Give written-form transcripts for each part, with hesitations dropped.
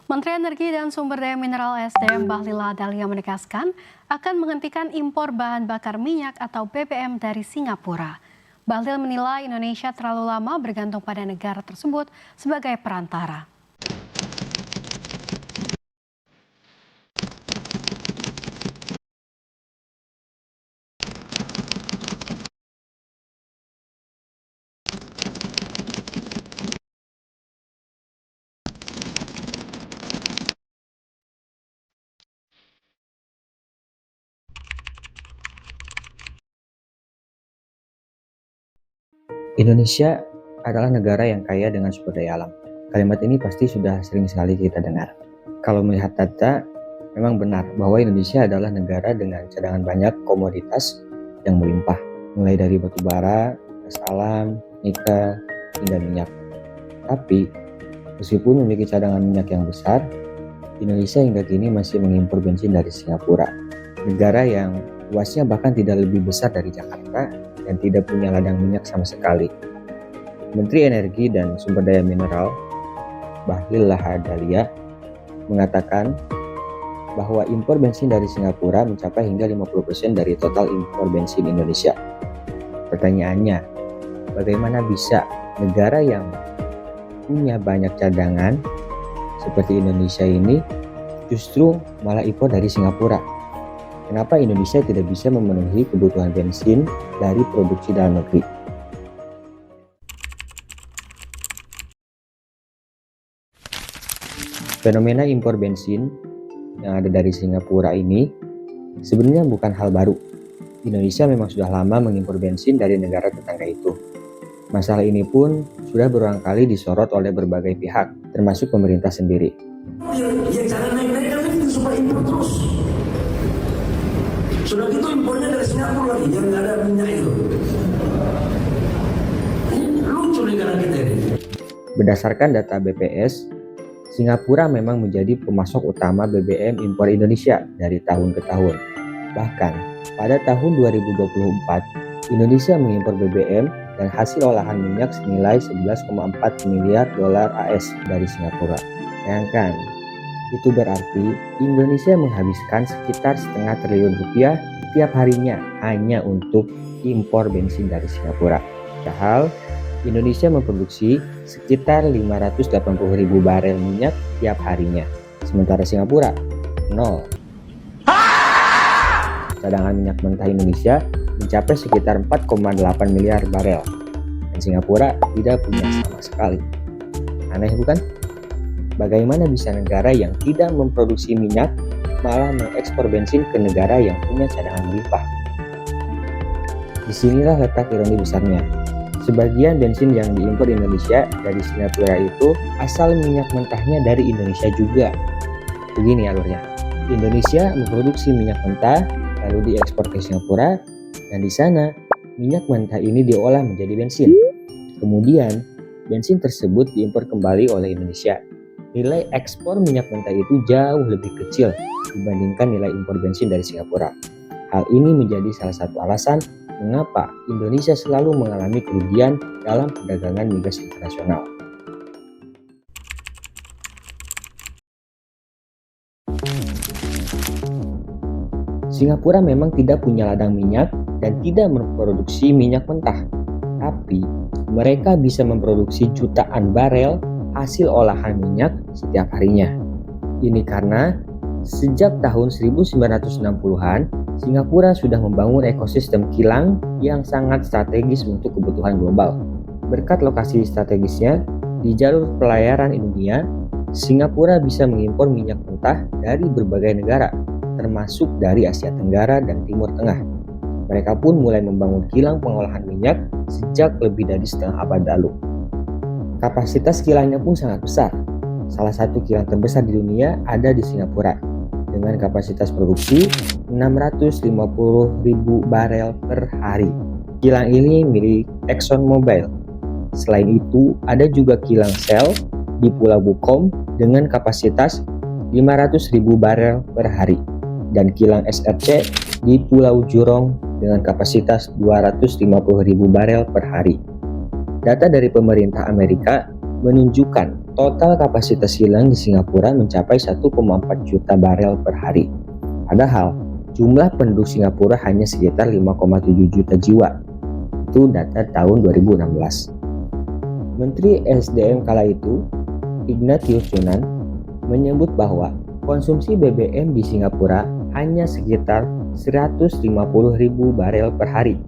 Menteri Energi dan Sumber Daya Mineral SDM Bahlil Lahadalia menegaskan akan menghentikan impor bahan bakar minyak atau BBM dari Singapura. Bahlil menilai Indonesia terlalu lama bergantung pada negara tersebut sebagai perantara. Indonesia adalah negara yang kaya dengan sumber daya alam. Kalimat ini pasti sudah sering sekali kita dengar. Kalau melihat data, memang benar bahwa Indonesia adalah negara dengan cadangan banyak komoditas yang melimpah, mulai dari batu bara, gas alam, nikel, hingga minyak. Tapi, meskipun memiliki cadangan minyak yang besar, Indonesia hingga kini masih mengimpor bensin dari Singapura, negara yang luasnya bahkan tidak lebih besar dari Jakarta dan tidak punya ladang minyak sama sekali. Menteri Energi dan Sumber Daya Mineral Bahlil Lahadalia mengatakan bahwa impor bensin dari Singapura mencapai hingga 50% dari total impor bensin Indonesia. Pertanyaannya, bagaimana bisa negara yang punya banyak cadangan seperti Indonesia ini justru malah impor dari Singapura? Kenapa Indonesia tidak bisa memenuhi kebutuhan bensin dari produksi dalam negeri? Fenomena impor bensin yang ada dari Singapura ini sebenarnya bukan hal baru. Indonesia memang sudah lama mengimpor bensin dari negara tetangga itu. Masalah ini pun sudah berulang kali disorot oleh berbagai pihak, termasuk pemerintah sendiri. Ya jangan naik-naik lagi supaya impor terus. Sudah gitu impornya dari Singapura lagi, yang nggak ada minyak itu. Ini lucu negara kita ini. Berdasarkan data BPS, Singapura memang menjadi pemasok utama BBM impor Indonesia dari tahun ke tahun. Bahkan, pada tahun 2024, Indonesia mengimpor BBM dan hasil olahan minyak senilai 11,4 miliar dolar AS dari Singapura. Bayangkan, itu berarti Indonesia menghabiskan sekitar setengah triliun rupiah setiap harinya hanya untuk impor bensin dari Singapura. Padahal Indonesia memproduksi sekitar 580.000 barel minyak tiap harinya. Sementara Singapura, nol. Cadangan minyak mentah Indonesia mencapai sekitar 4,8 miliar barel. Dan Singapura tidak punya sama sekali. Aneh bukan? Bagaimana bisa negara yang tidak memproduksi minyak malah mengekspor bensin ke negara yang punya cadangan melimpah? Disinilah letak ironi besarnya. Sebagian bensin yang diimpor Indonesia dari Singapura itu asal minyak mentahnya dari Indonesia juga. Begini alurnya. Indonesia memproduksi minyak mentah lalu diekspor ke Singapura dan di sana minyak mentah ini diolah menjadi bensin. Kemudian bensin tersebut diimpor kembali oleh Indonesia. Nilai ekspor minyak mentah itu jauh lebih kecil dibandingkan nilai impor bensin dari Singapura. Hal ini menjadi salah satu alasan mengapa Indonesia selalu mengalami kerugian dalam perdagangan migas internasional. Singapura memang tidak punya ladang minyak dan tidak memproduksi minyak mentah, tapi mereka bisa memproduksi jutaan barel hasil olahan minyak setiap harinya. Ini karena sejak tahun 1960-an, Singapura sudah membangun ekosistem kilang yang sangat strategis untuk kebutuhan global. Berkat lokasi strategisnya di jalur pelayaran dunia, Singapura bisa mengimpor minyak mentah dari berbagai negara, termasuk dari Asia Tenggara dan Timur Tengah. Mereka pun mulai membangun kilang pengolahan minyak sejak lebih dari setengah abad lalu. Kapasitas kilangnya pun sangat besar. Salah satu kilang terbesar di dunia ada di Singapura dengan kapasitas produksi 650.000 barel per hari. Kilang ini milik ExxonMobil. Selain itu, ada juga kilang Shell di Pulau Bukom dengan kapasitas 500.000 barel per hari dan kilang SRC di Pulau Jurong dengan kapasitas 250.000 barel per hari. Data dari pemerintah Amerika menunjukkan Total kapasitas kilang di Singapura mencapai 1,4 juta barel per hari. Padahal, jumlah penduduk Singapura hanya sekitar 5,7 juta jiwa. Itu data tahun 2016. Menteri SDM kala itu, Ignatius Jonan, menyebut bahwa konsumsi BBM di Singapura hanya sekitar 150.000 barel per hari.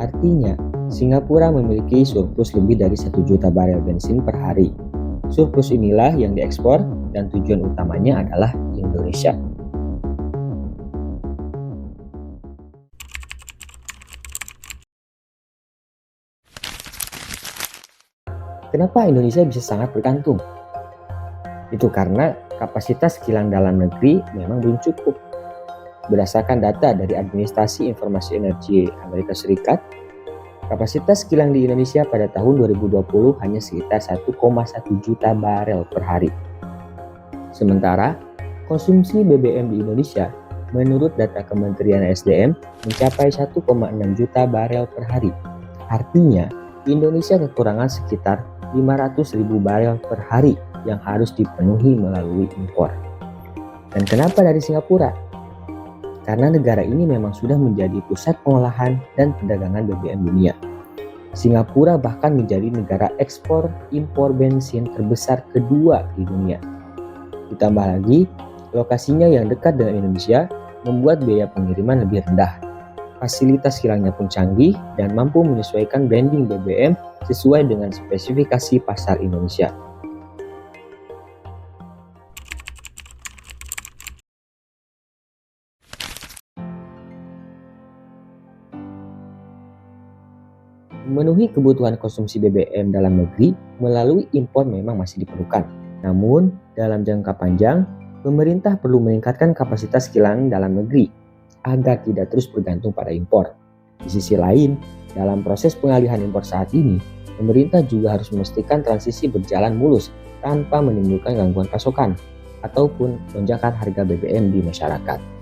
Artinya, Singapura memiliki surplus lebih dari 1 juta barel bensin per hari. Surplus inilah yang diekspor dan tujuan utamanya adalah Indonesia. Kenapa Indonesia bisa sangat bergantung? Itu karena kapasitas kilang dalam negeri memang belum cukup. Berdasarkan data dari Administrasi Informasi Energi Amerika Serikat, kapasitas kilang di Indonesia pada tahun 2020 hanya sekitar 1,1 juta barel per hari. Sementara, konsumsi BBM di Indonesia menurut data Kementerian SDM mencapai 1,6 juta barel per hari. Artinya, Indonesia kekurangan sekitar 500.000 barel per hari yang harus dipenuhi melalui impor. Dan kenapa dari Singapura? Karena negara ini memang sudah menjadi pusat pengolahan dan perdagangan BBM dunia. Singapura bahkan menjadi negara ekspor impor bensin terbesar kedua di dunia. Ditambah lagi, lokasinya yang dekat dengan Indonesia membuat biaya pengiriman lebih rendah. Fasilitas kilangnya pun canggih dan mampu menyesuaikan blending BBM sesuai dengan spesifikasi pasar Indonesia. Memenuhi kebutuhan konsumsi BBM dalam negeri melalui impor memang masih diperlukan. Namun, dalam jangka panjang, pemerintah perlu meningkatkan kapasitas kilang dalam negeri agar tidak terus bergantung pada impor. Di sisi lain, dalam proses pengalihan impor saat ini, pemerintah juga harus memastikan transisi berjalan mulus tanpa menimbulkan gangguan pasokan ataupun lonjakan harga BBM di masyarakat.